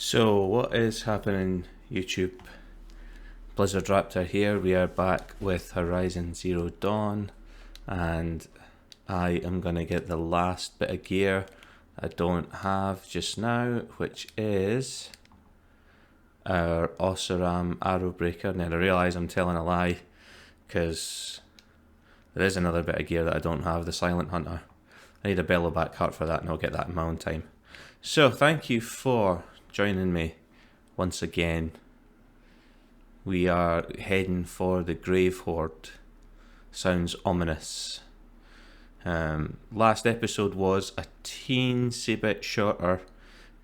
So, what is happening, YouTube? Blizzard Raptor here. We are back with Horizon Zero Dawn, and I am going to get the last bit of gear I don't have just now, which is our Osram Arrow Breaker. Now, I realise I'm telling a lie, because there is another bit of gear that I don't have, the Silent Hunter. I need a Bellowback Heart for that, and I'll get that in my own time. So, thank you for joining me once again. We are heading for the Grave Horde. Sounds ominous. Last episode was a teensy bit shorter,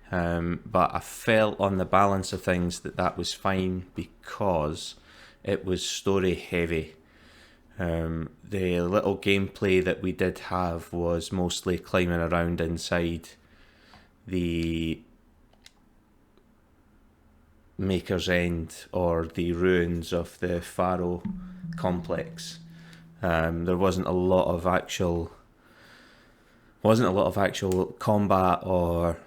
but I felt on the balance of things that was fine because it was story heavy. The little gameplay that we did have was mostly climbing around inside the Maker's End or the ruins of the Pharaoh complex. There wasn't a lot of actual combat or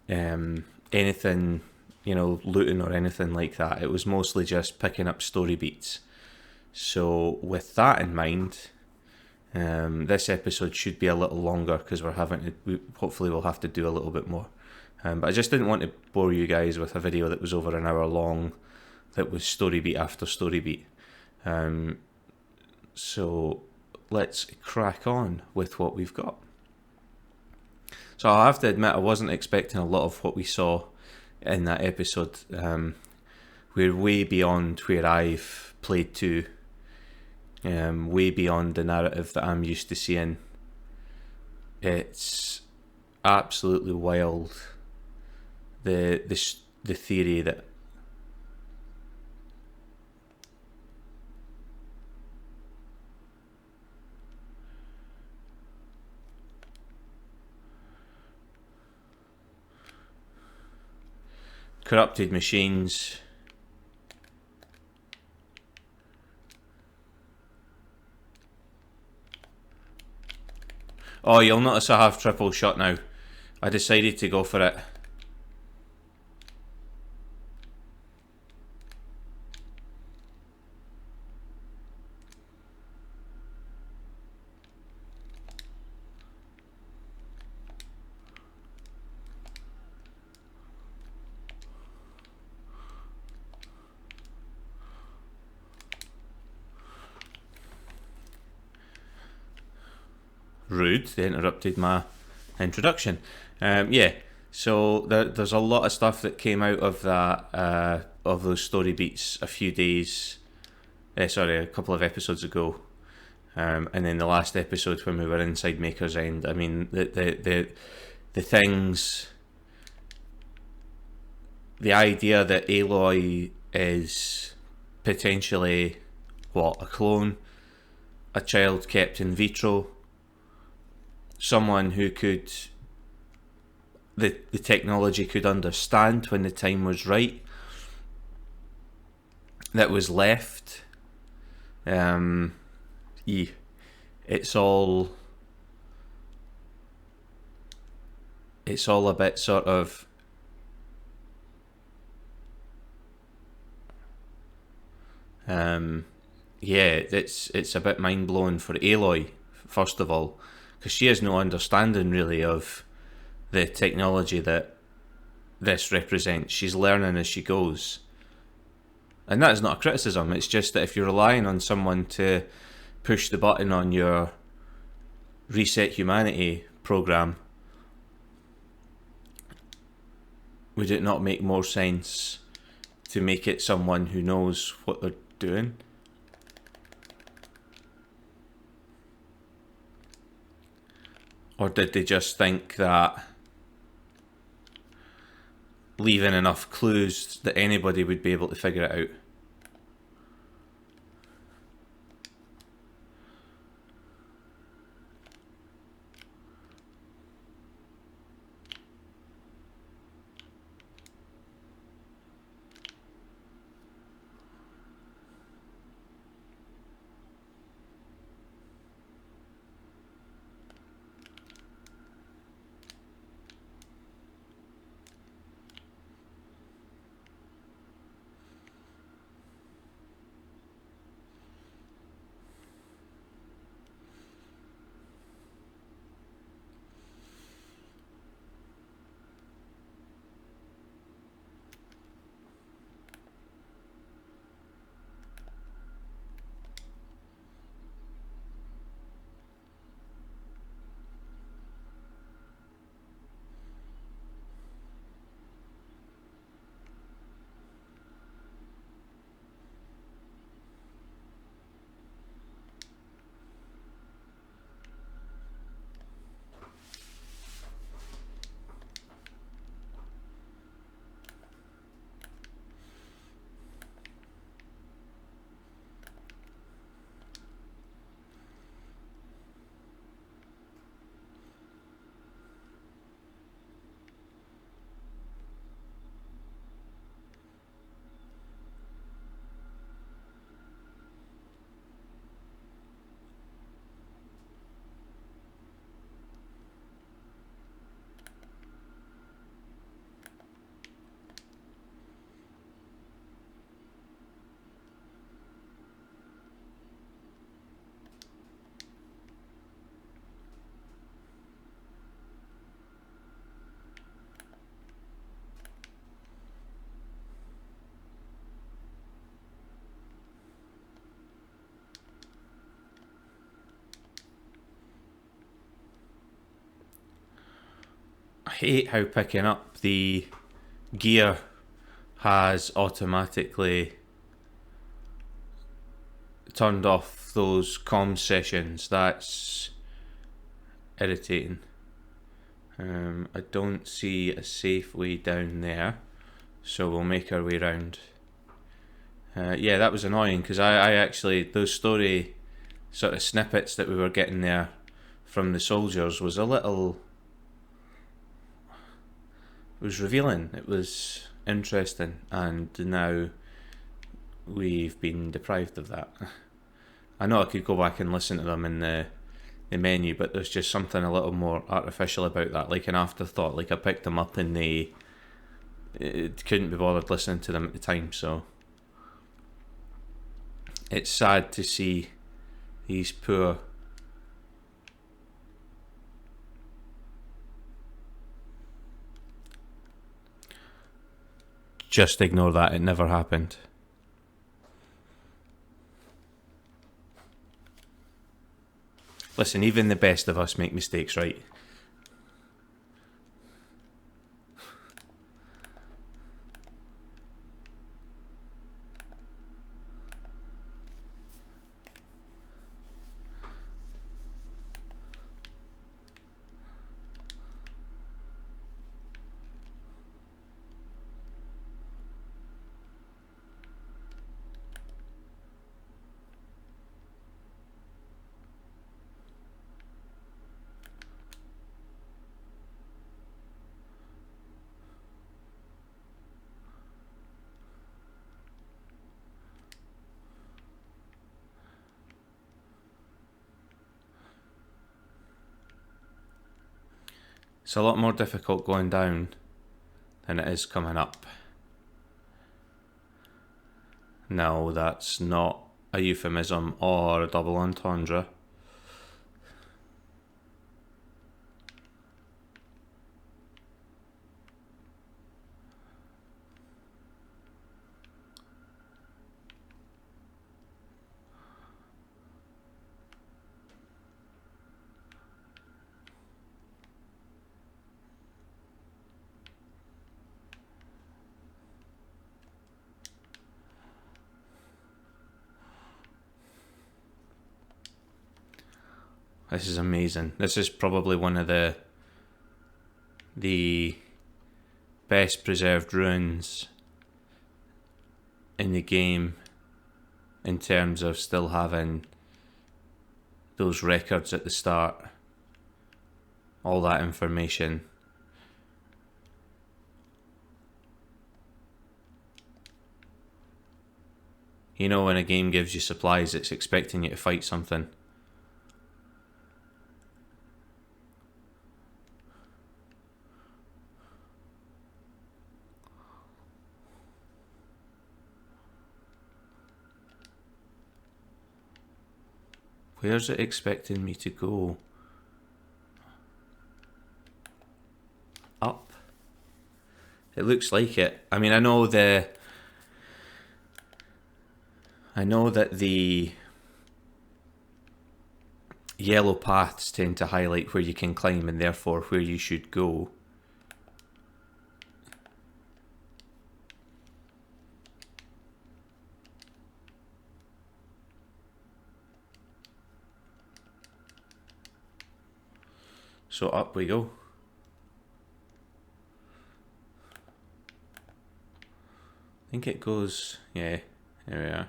anything, looting or anything like that. It was mostly just picking up story beats. So with that in mind, this episode should be a little longer because hopefully we'll have to do a little bit more. But I just didn't want to bore you guys with a video that was over an hour long, that was story beat after story beat. So let's crack on with what we've got. So I have to admit, I wasn't expecting a lot of what we saw in that episode. We're way beyond where I've played to, way beyond the narrative that I'm used to seeing. It's absolutely wild. The theory that corrupted machines, oh, you'll notice I have triple shot now. I decided to go for it. Rude, they interrupted my introduction. So there's a lot of stuff that came out of that, of those story beats a couple of episodes ago. And then the last episode when we were inside Maker's End. I mean, the things, the idea that Aloy is potentially, a clone, a child kept in vitro, someone who could, the technology could understand when the time was right, that was left. It's all a bit sort of it's a bit mind blowing for Aloy, first of all, because she has no understanding really of the technology that this represents. She's learning as she goes. And that is not a criticism, it's just that if you're relying on someone to push the button on your Reset Humanity program, would it not make more sense to make it someone who knows what they're doing? Or did they just think that leaving enough clues that anybody would be able to figure it out? hate how picking up the gear has automatically turned off those comm sessions. That's irritating. I don't see a safe way down there, so we'll make our way round. Yeah, that was annoying because I actually, those story sort of snippets that we were getting there from the soldiers was a little, it was revealing, it was interesting, and now we've been deprived of that. I know I could go back and listen to them in the menu, but there's just something a little more artificial about that, like an afterthought. Like I picked them up and it couldn't be bothered listening to them at the time, so it's sad to see these poor just ignore that, it never happened. Listen, even the best of us make mistakes, right? It's a lot more difficult going down than it is coming up. No, that's not a euphemism or a double entendre. This is amazing. This is probably one of the best preserved ruins in the game in terms of still having those records at the start, all that information. You know, when a game gives you supplies, it's expecting you to fight something. Where's it expecting me to go? Up? It looks like it. I mean, I know that the yellow paths tend to highlight where you can climb and therefore where you should go. So up we go. I think it goes, yeah, there we are.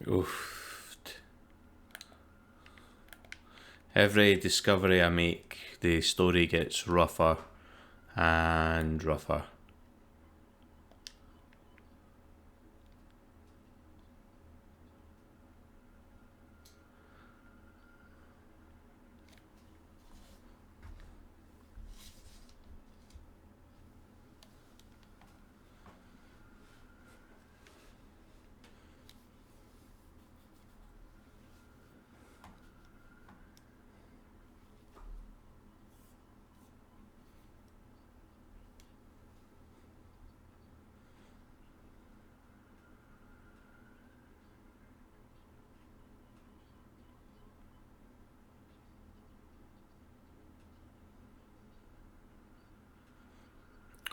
Oof. Every discovery I make, the story gets rougher and rougher.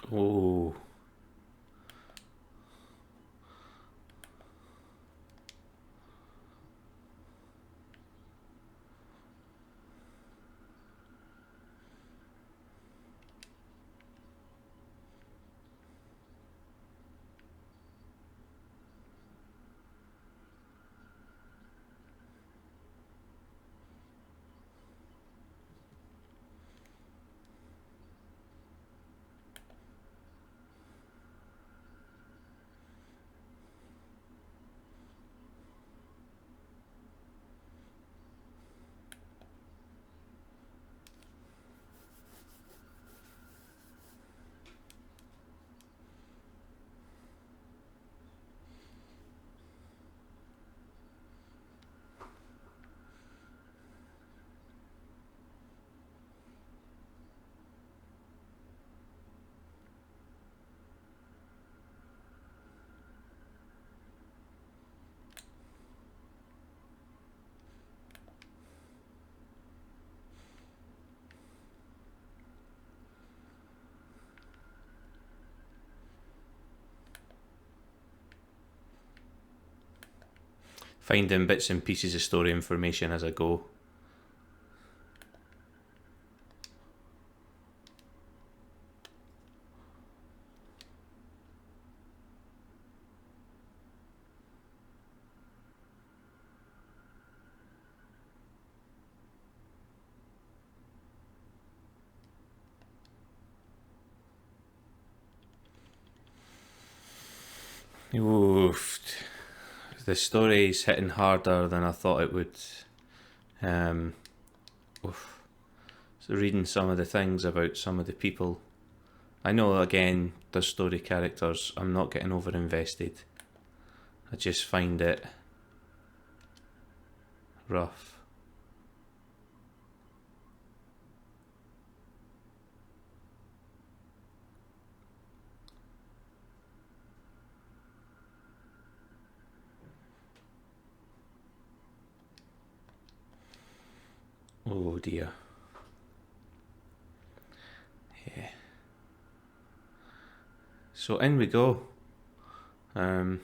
Oh. Finding bits and pieces of story information as I go. Oof. The story's hitting harder than I thought it would. Oof. So reading some of the things about some of the people. I know again they're story characters. I'm not getting over invested. I just find it rough. Oh dear. Yeah. So in we go. In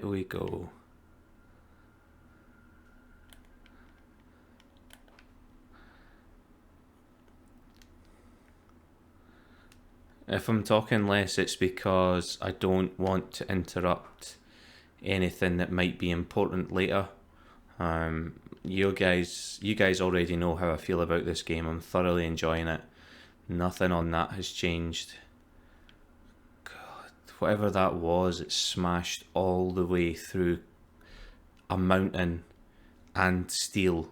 we go. If I'm talking less, it's because I don't want to interrupt anything that might be important later. You guys already know how I feel about this game. I'm thoroughly enjoying it. Nothing on that has changed. God, whatever that was, it smashed all the way through a mountain and steel.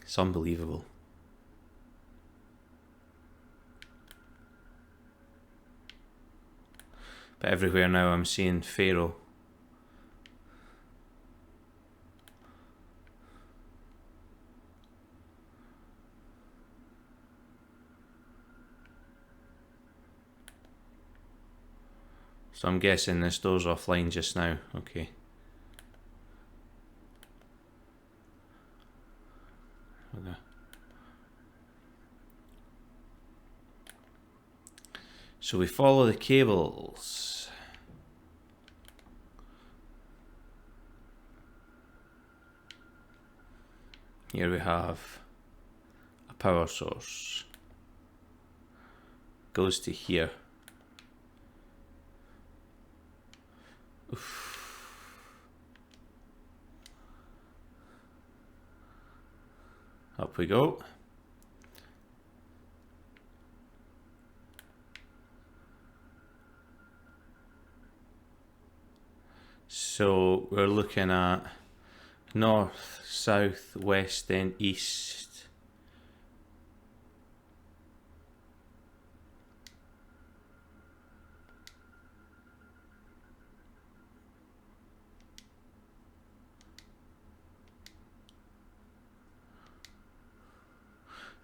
It's unbelievable. But everywhere now I'm seeing Pharaoh. So I'm guessing this door's offline just now. Okay. Okay. So we follow the cables. Here we have a power source goes to here. Oof. Up we go. So we're looking at north, south, west, then east.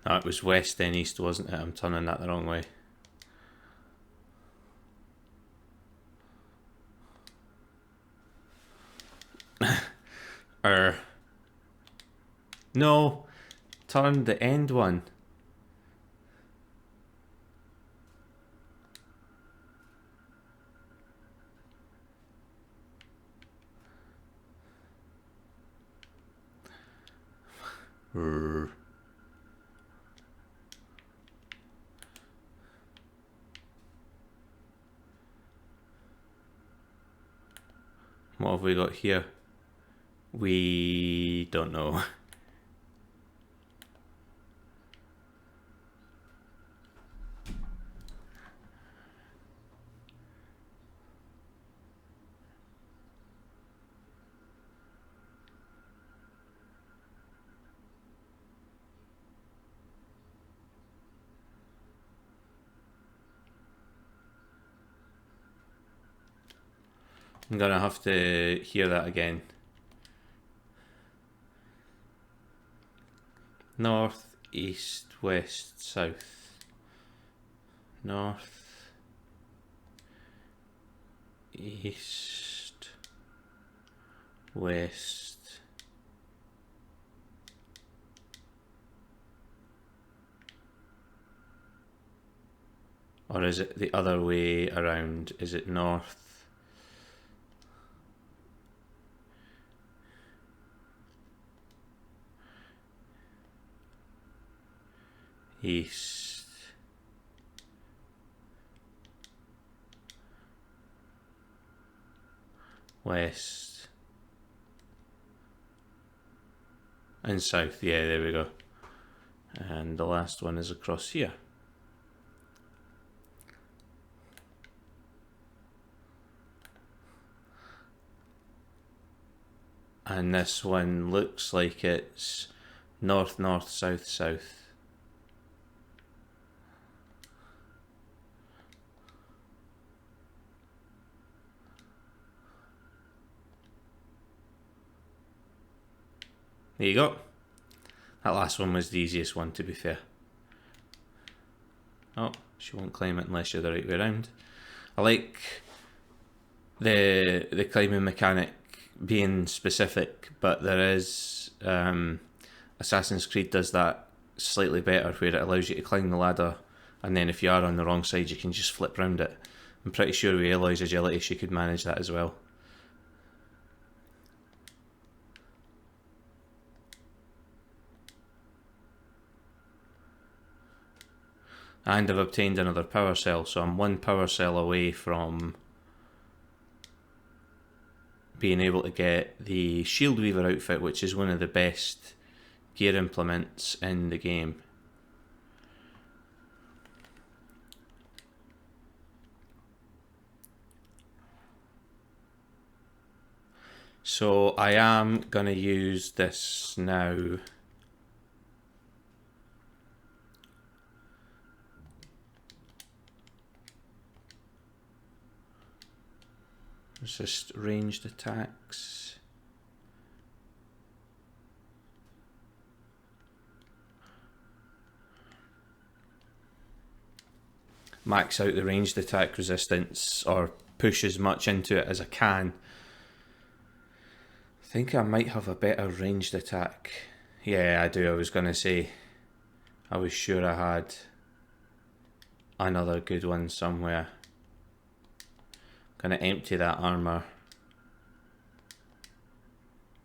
No, it was west then east, wasn't it? I'm turning that the wrong way. No, turn the end one. What have we got here? We don't know. I'm gonna have to hear that again. North, east, west, south. North, east, west. Or is it the other way around? Is it north? East, west, and south. Yeah, there we go. And the last one is across here. And this one looks like it's north, north, south, south. There you go. That last one was the easiest one, to be fair. Oh, she won't climb it unless you're the right way around. I like the climbing mechanic being specific, but there is Assassin's Creed does that slightly better, where it allows you to climb the ladder, and then if you are on the wrong side you can just flip round it. I'm pretty sure with Aloy's agility she could manage that as well. And I've obtained another power cell, so I'm one power cell away from being able to get the Shield Weaver outfit, which is one of the best gear implements in the game. So I am going to use this now. It's just ranged attacks. Max out the ranged attack resistance, or push as much into it as I can. I think I might have a better ranged attack. Yeah, I do. I was going to say, I was sure I had another good one somewhere. Gonna empty that armor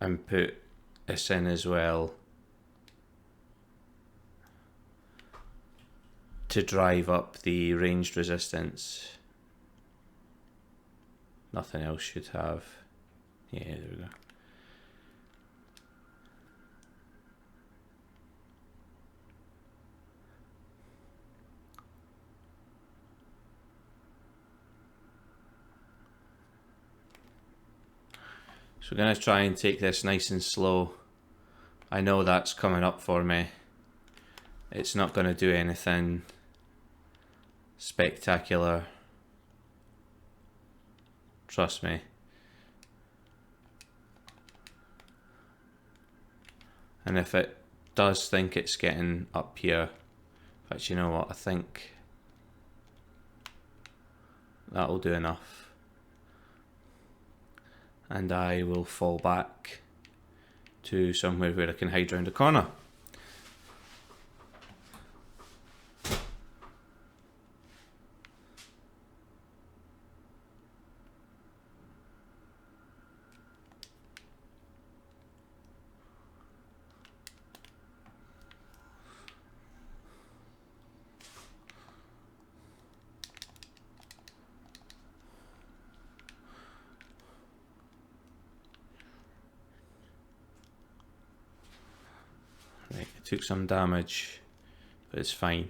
and put this in as well. to drive up the ranged resistance. Nothing else should have. Yeah, there we go. So we're going to try and take this nice and slow. I know that's coming up for me. It's not going to do anything spectacular. Trust me. And if it does think it's getting up here, in fact, you know what, I think that'll do enough. And I will fall back to somewhere where I can hide around a corner. Right, it took some damage, but it's fine.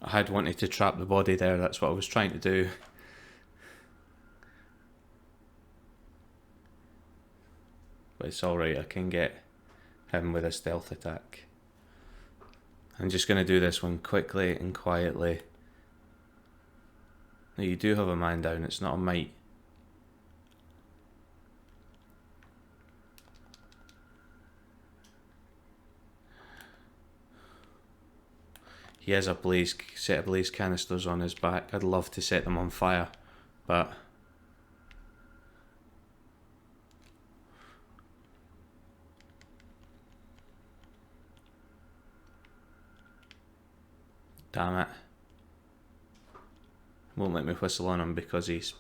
I had wanted to trap the body there, that's what I was trying to do. But it's alright, I can get him with a stealth attack. I'm just going to do this one quickly and quietly. Now you do have a man down, it's not a might. He has a set of blaze canisters on his back. I'd love to set them on fire, but damn it. Won't let me whistle on him because he's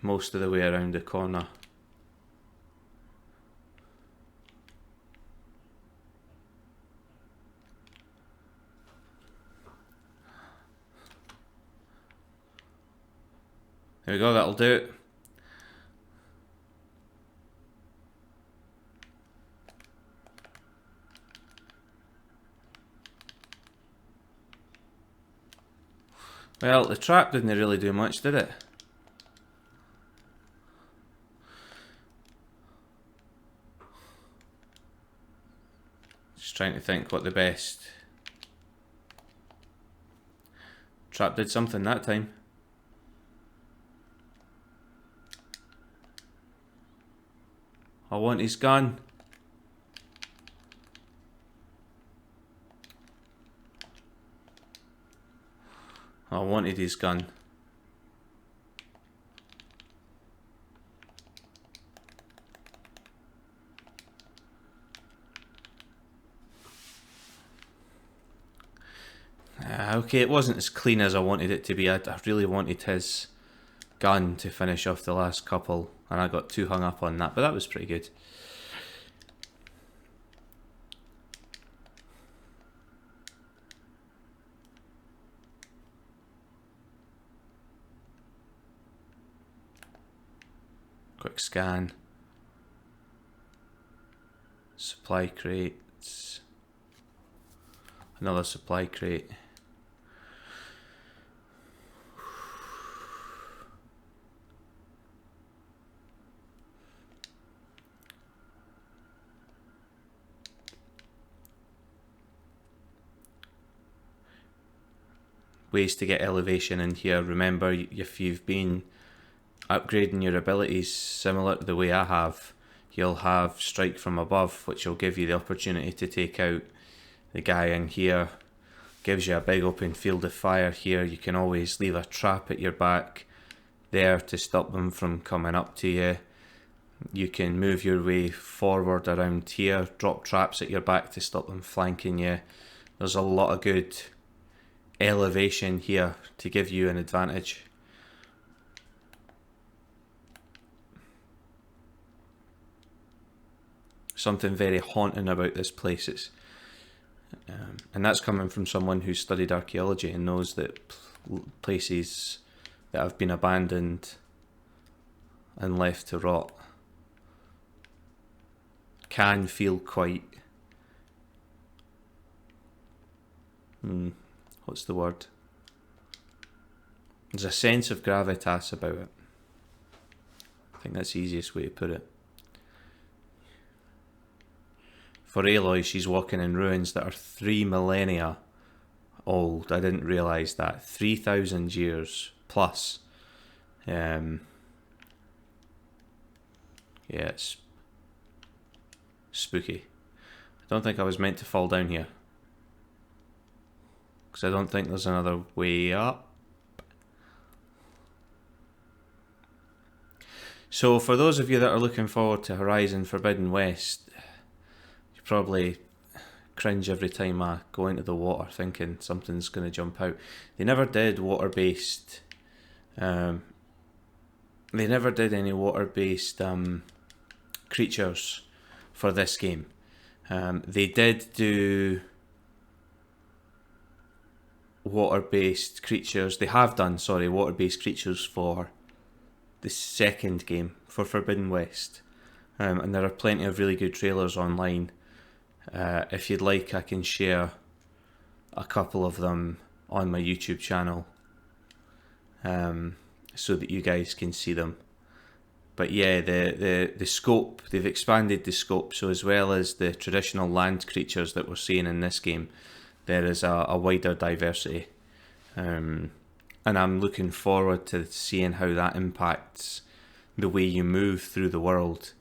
most of the way around the corner. There we go, that'll do it. Well, the trap didn't really do much, did it? Just trying to think what the best. Trap did something that time. I want his gun. I wanted his gun. Okay, it wasn't as clean as I wanted it to be. I really wanted his gun to finish off the last couple, and I got too hung up on that, but that was pretty good. Quick scan. Supply crates. Another supply crate. ways to get elevation in here. Remember, if you've been upgrading your abilities similar to the way I have, you'll have strike from above, which will give you the opportunity to take out the guy in here. Gives you a big open field of fire here. You can always leave a trap at your back there to stop them from coming up to you. You can move your way forward around here, drop traps at your back to stop them flanking you. There's a lot of good elevation here to give you an advantage. Something very haunting about this place. And that's coming from someone who studied archaeology and knows that places that have been abandoned and left to rot can feel quite... what's the word? There's a sense of gravitas about it. I think that's the easiest way to put it. For Aloy, she's walking in ruins that are 3 millennia old. I didn't realise that. 3,000 years plus. Yeah, it's spooky. I don't think I was meant to fall down here, because I don't think there's another way up. So for those of you that are looking forward to Horizon Forbidden West, you probably cringe every time I go into the water thinking something's going to jump out. They never did water-based... they never did any water-based creatures for this game. They did do water-based creatures. They have done, sorry, water-based creatures for the second game, for Forbidden West. And there are plenty of really good trailers online. If you'd like, I can share a couple of them on my YouTube channel, so that you guys can see them. But yeah, the scope, they've expanded the scope, so as well as the traditional land creatures that we're seeing in this game, there is a wider diversity. And I'm looking forward to seeing how that impacts the way you move through the world.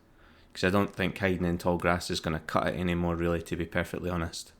Because I don't think hiding in tall grass is going to cut it anymore, really, to be perfectly honest.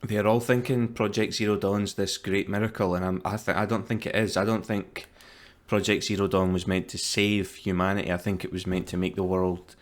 They're all thinking Project Zero Dawn's this great miracle, and I don't think it is. I don't think Project Zero Dawn was meant to save humanity. I think it was meant to make the world...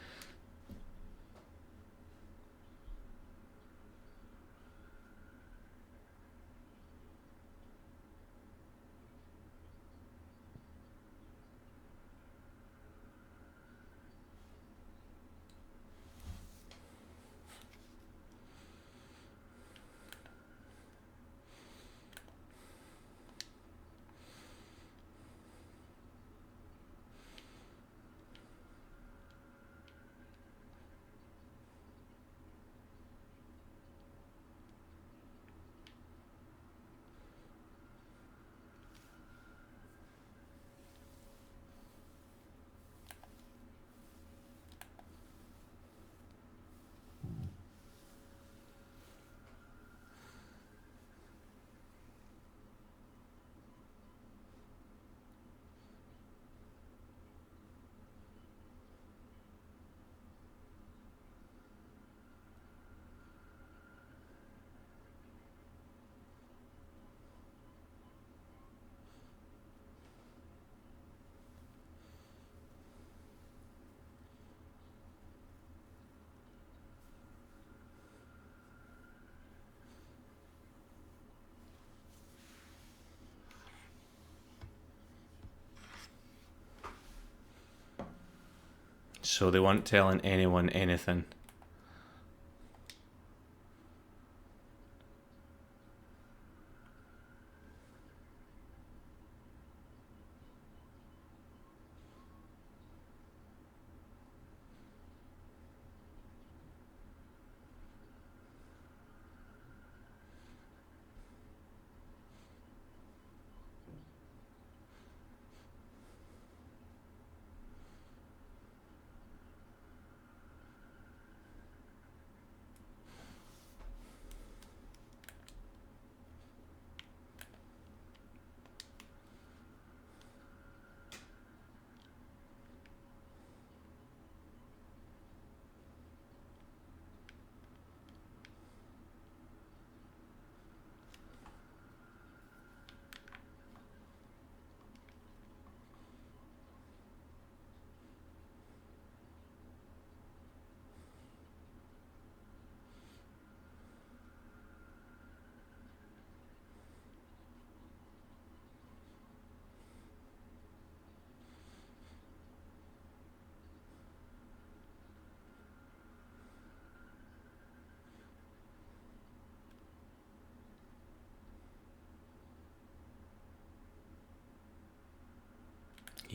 So they weren't telling anyone anything.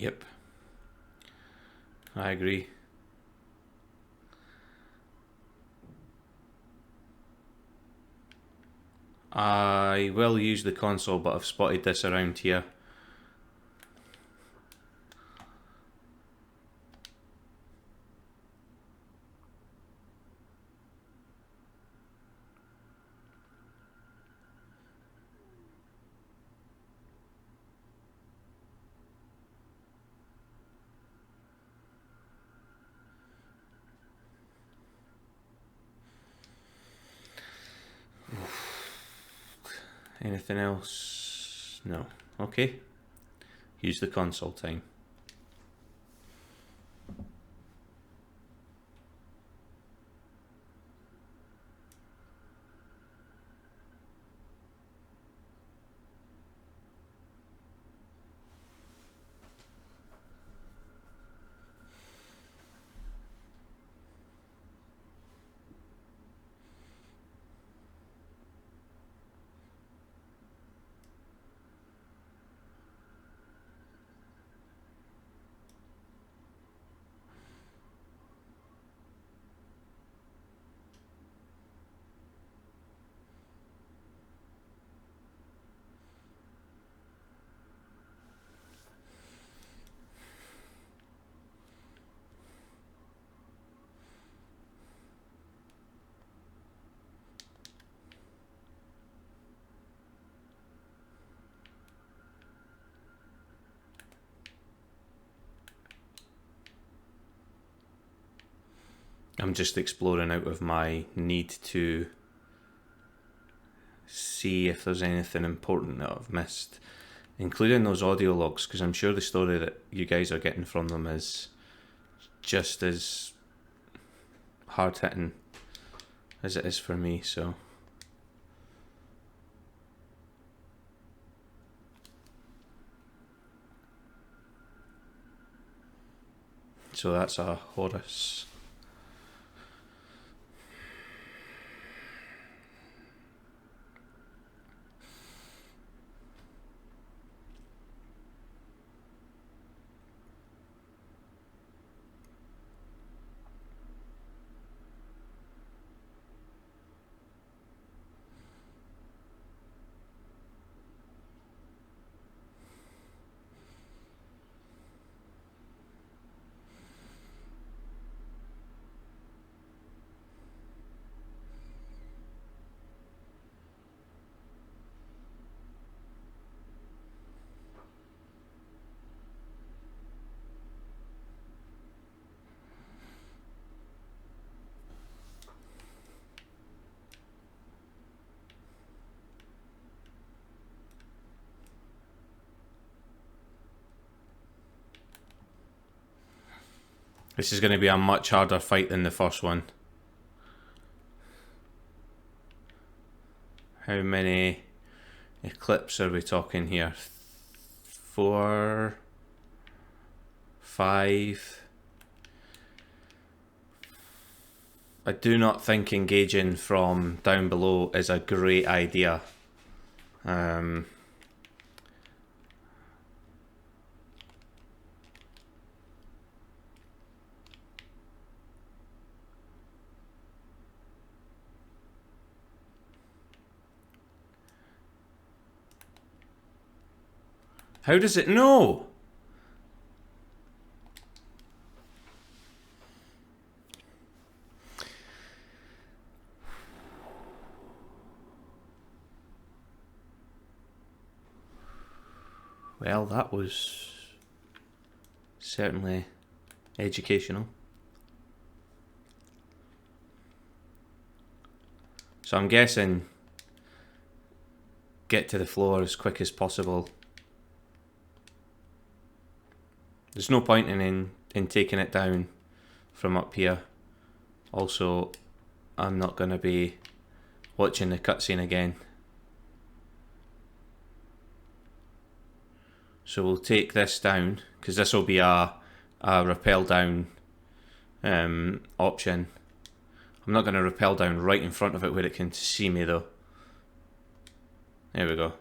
Yep. I agree. I will use the console, but I've spotted this around here. Anything else? No. Okay. Use the console time. I'm just exploring out of my need to see if there's anything important that I've missed, including those audio logs, because I'm sure the story that you guys are getting from them is just as hard-hitting as it is for me, so... So that's a Horus. This is going to be a much harder fight than the first one. How many eclipse are we talking here? 4, 5. I do not think engaging from down below is a great idea. How does it know? Well, that was certainly educational. So I'm guessing get to the floor as quick as possible. There's no point in taking it down from up here. Also, I'm not going to be watching the cutscene again. So we'll take this down, because this will be a rappel down option. I'm not going to rappel down right in front of it where it can see me though. There we go.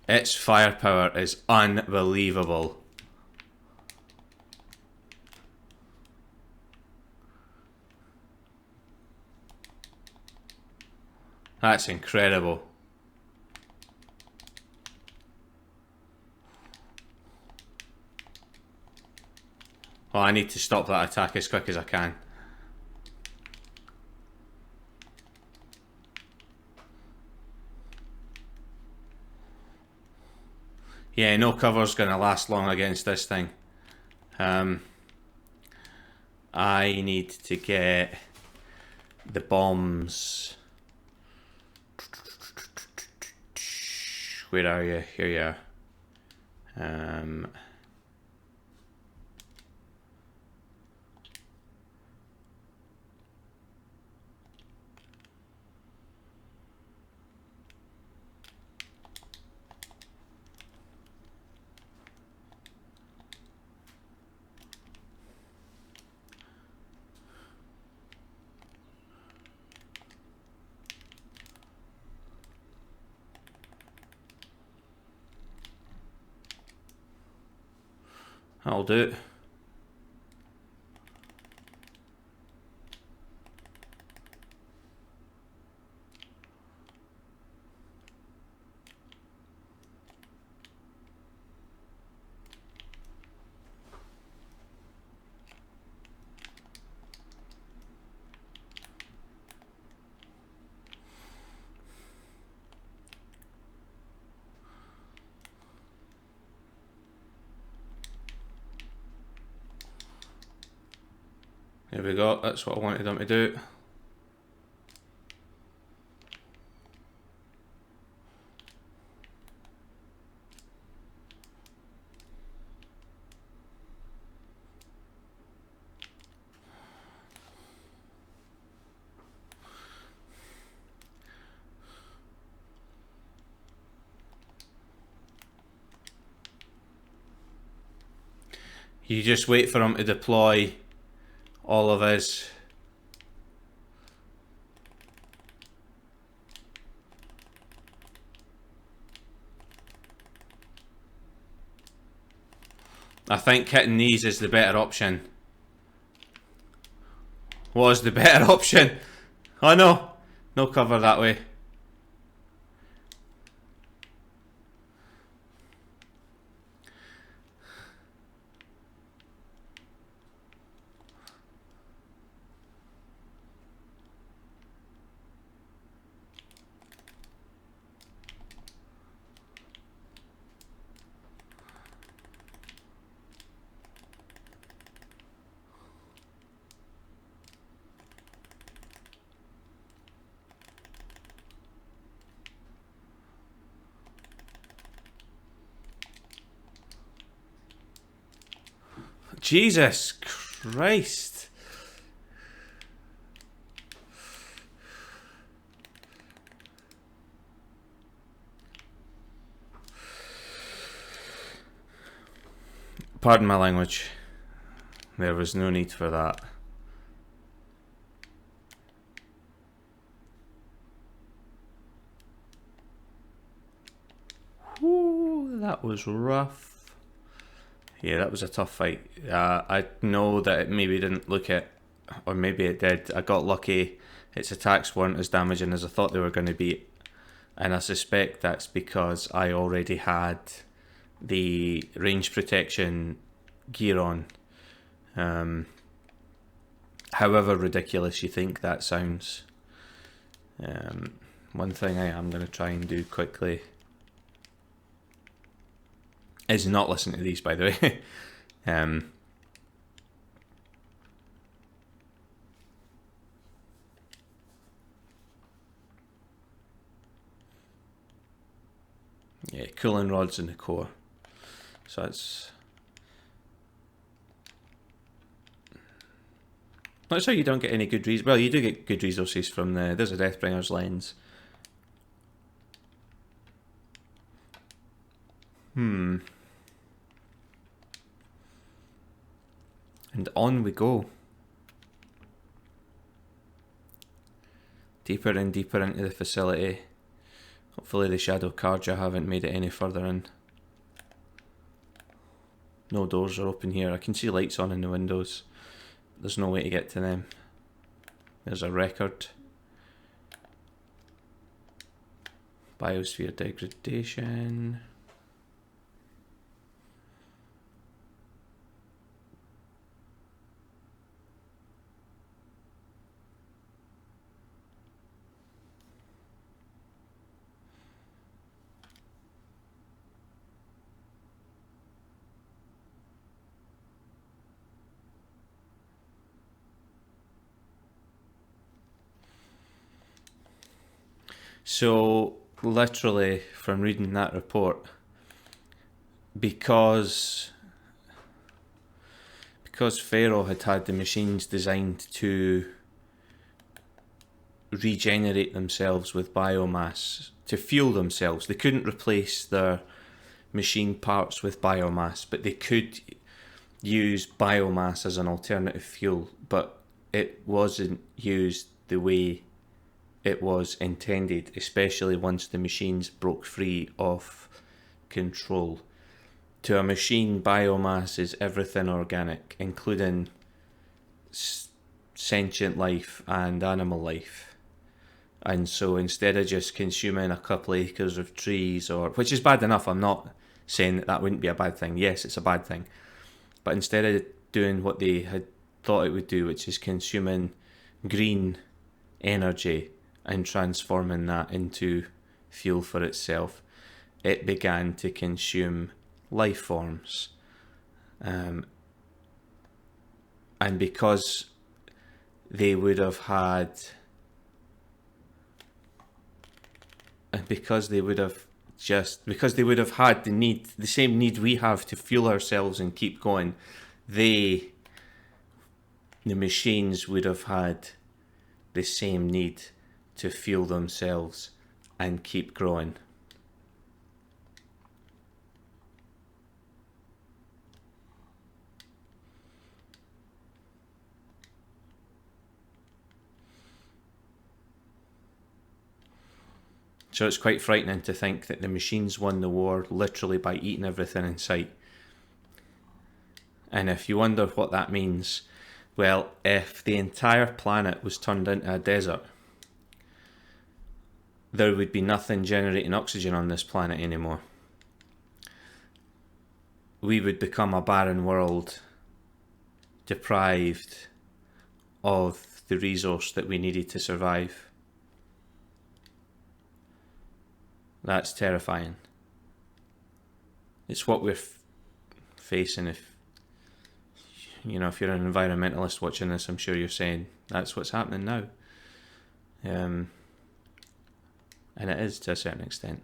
Its firepower is unbelievable. That's incredible. Oh, I need to stop that attack as quick as I can. Yeah, no cover's gonna last long against this thing. I need to get the bombs. Where are you? Here you are. That'll do it. There we go, that's what I wanted them to do. You just wait for him to deploy all of his. I think hitting these is the better option. Was the better option. Oh no, no cover that way. Jesus Christ. Pardon my language. There was no need for that. Whew, that was rough. Yeah, that was a tough fight. I know that it maybe didn't look it, or maybe it did. I got lucky. Its attacks weren't as damaging as I thought they were going to be. And I suspect that's because I already had the range protection gear on. However ridiculous you think that sounds. One thing I am going to try and do quickly is not listen to these, by the way. Yeah, cooling rods in the core. So it's not sure you don't get any good resources. Well, you do get good resources from there's a Deathbringer's lens. And on we go. Deeper and deeper into the facility. Hopefully the shadow carja haven't made it any further in. No doors are open here. I can see lights on in the windows. There's no way to get to them. There's a record. Biosphere degradation. So, literally, from reading that report, because Pharaoh had the machines designed to regenerate themselves with biomass, to fuel themselves. They couldn't replace their machine parts with biomass, but they could use biomass as an alternative fuel, but it wasn't used the way it was intended, especially once the machines broke free of control. To a machine, biomass is everything organic, including sentient life and animal life. And so instead of just consuming a couple of acres of trees, which is bad enough, I'm not saying that wouldn't be a bad thing. Yes, it's a bad thing. But instead of doing what they had thought it would do, which is consuming green energy and transforming that into fuel for itself, it began to consume life forms. And because they would have had the same need we have to fuel ourselves and keep going, the machines would have had the same need to fuel themselves and keep growing. So it's quite frightening to think that the machines won the war literally by eating everything in sight. And if you wonder what that means, well, if the entire planet was turned into a desert, there would be nothing generating oxygen on this planet anymore. We would become a barren world, deprived of the resource that we needed to survive. That's terrifying. It's what we're facing. If you're an environmentalist watching this, I'm sure you're saying that's what's happening now. And it is to a certain extent.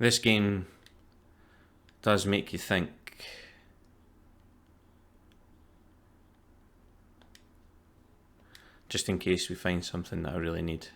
This game does make you think. Just in case we find something that I really need.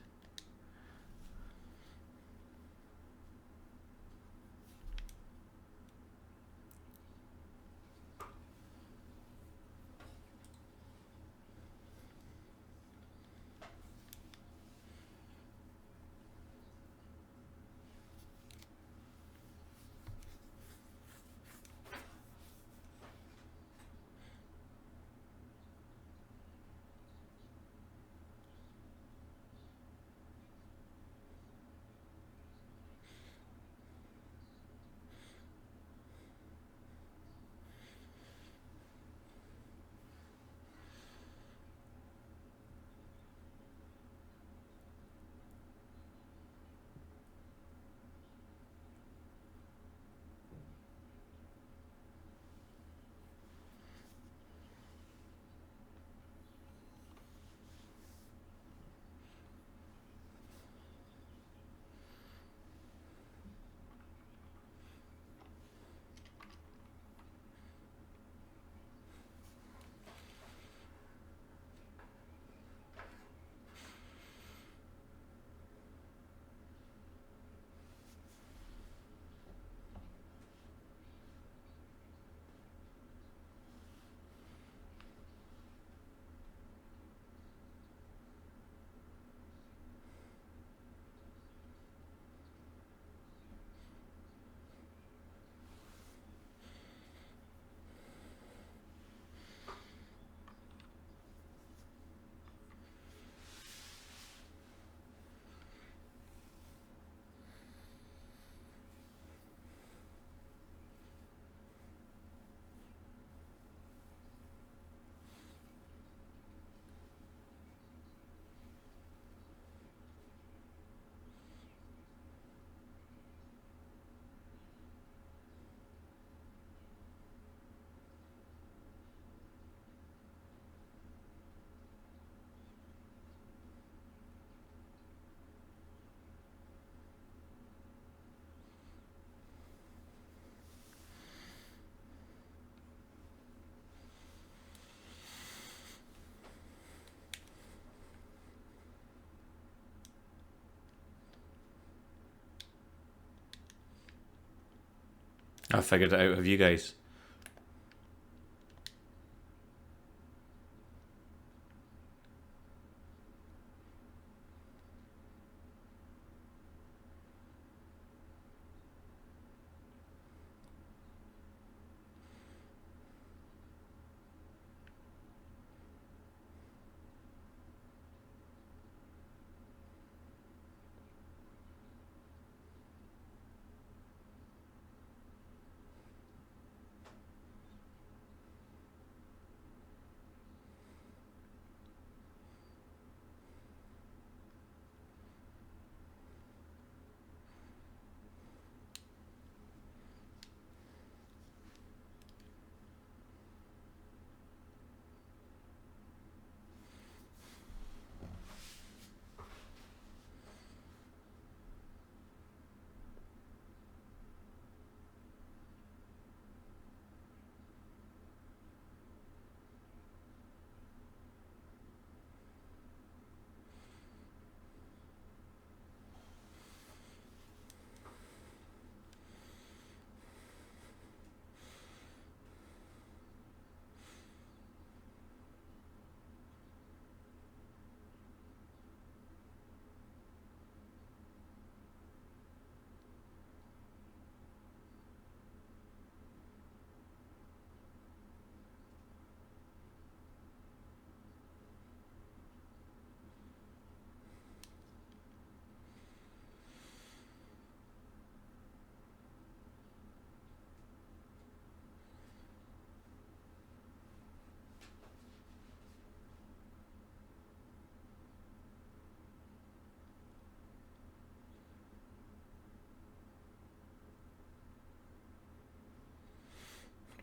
I figured it out. Have you guys?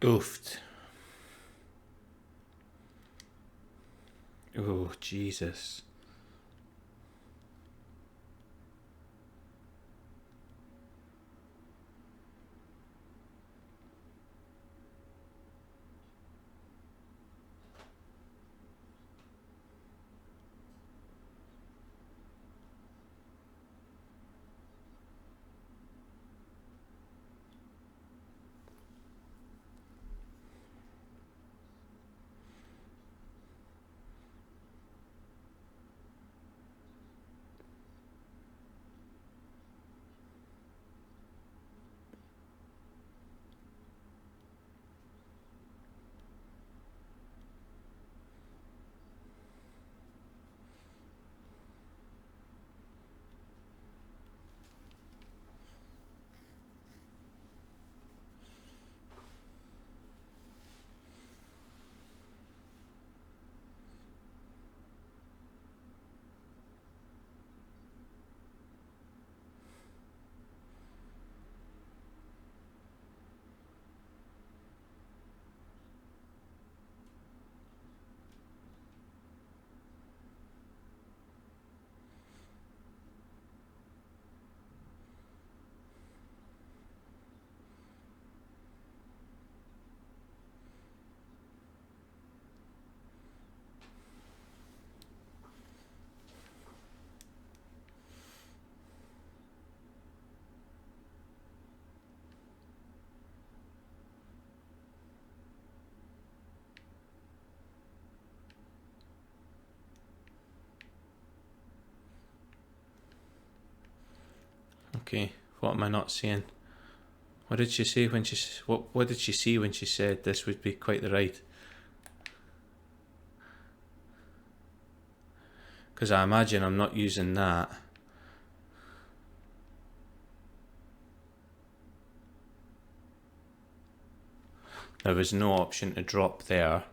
Oofed. Oh, Jesus. Okay, what am I not seeing? What did she say when she... What did she see when she said this would be quite the ride? Because I imagine I'm not using that. There was no option to drop there.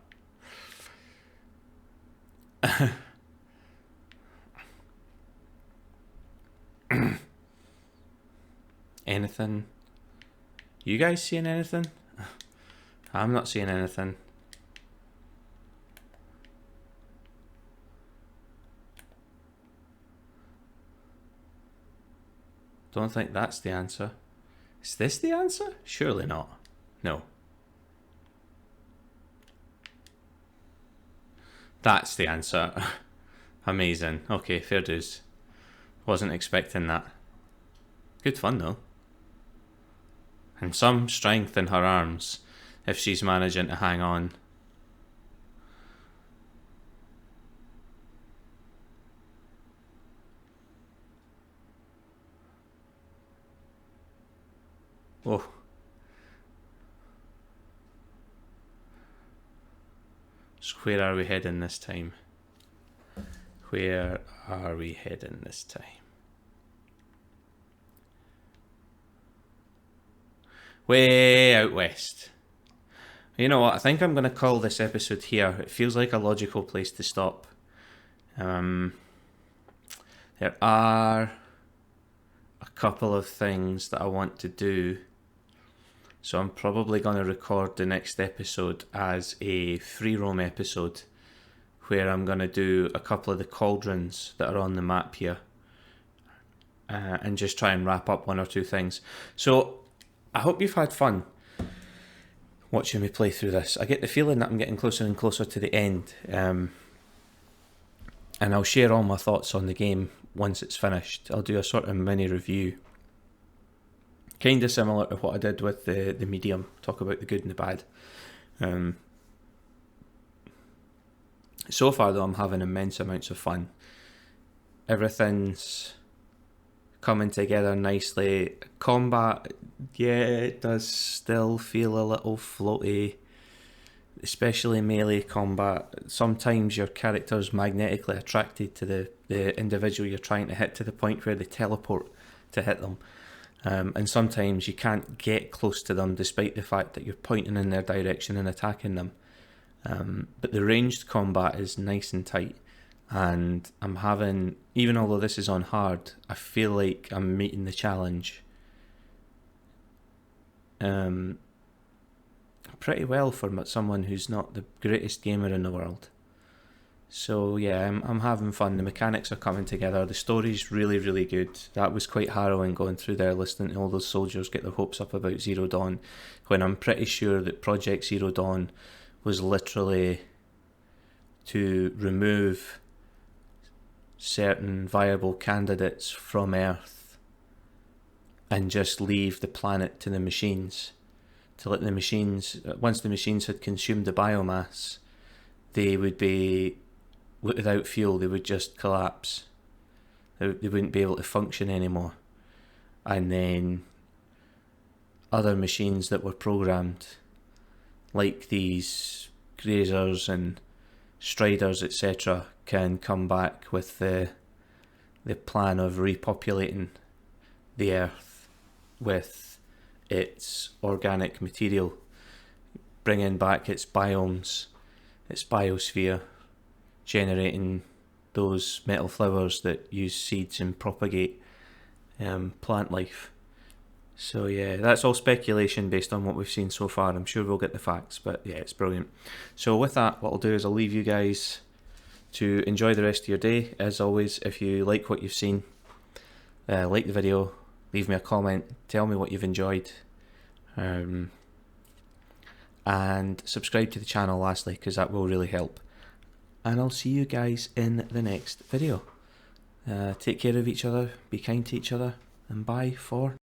Anything? You guys seeing anything? I'm not seeing anything. Don't think that's the answer. Is this the answer? Surely not. No. That's the answer. Amazing. Okay, fair dues. Wasn't expecting that. Good fun though. and some strength in her arms if she's managing to hang on. Oh. So where are we heading this time? Where are we heading this time? Way out west. You know what? I think I'm going to call this episode here. It feels like a logical place to stop. There are a couple of things that I want to do. So I'm probably going to record the next episode as a free roam episode where I'm going to do a couple of the cauldrons that are on the map here and just try and wrap up one or two things. So I hope you've had fun watching me play through this. I get the feeling that I'm getting closer and closer to the end, and I'll share all my thoughts on the game once it's finished. I'll do a sort of mini review, kind of similar to what I did with the medium, talk about the good and the bad. So far though, I'm having immense amounts of fun. Everything's coming together nicely. Combat, yeah, it does still feel a little floaty, especially melee combat. Sometimes your character's magnetically attracted to the individual you're trying to hit to the point where they teleport to hit them. And sometimes you can't get close to them despite the fact that you're pointing in their direction and attacking them. But the ranged combat is nice and tight, and I'm having, even although this is on hard, I feel like I'm meeting the challenge pretty well for someone who's not the greatest gamer in the world. So yeah, I'm having fun. The mechanics are coming together. The story's really, really good. That was quite harrowing going through there, listening to all those soldiers get their hopes up about Zero Dawn, when I'm pretty sure that Project Zero Dawn was literally to remove certain viable candidates from Earth and just leave the planet to the machines, to let the machines, once the machines had consumed the biomass, they would be without fuel. They would just collapse. They wouldn't be able to function anymore. And then other machines that were programmed, like these grazers and striders, etc., can come back with the plan of repopulating the Earth with its organic material, bringing back its biomes, its biosphere, generating those metal flowers that use seeds and propagate plant life. So yeah, that's all speculation based on what we've seen so far. I'm sure we'll get the facts, but yeah, it's brilliant. So with that, what I'll do is I'll leave you guys to enjoy the rest of your day. As always, if you like what you've seen, like the video, leave me a comment, tell me what you've enjoyed, and subscribe to the channel lastly, because that will really help. And I'll see you guys in the next video. Take care of each other, be kind to each other, and bye for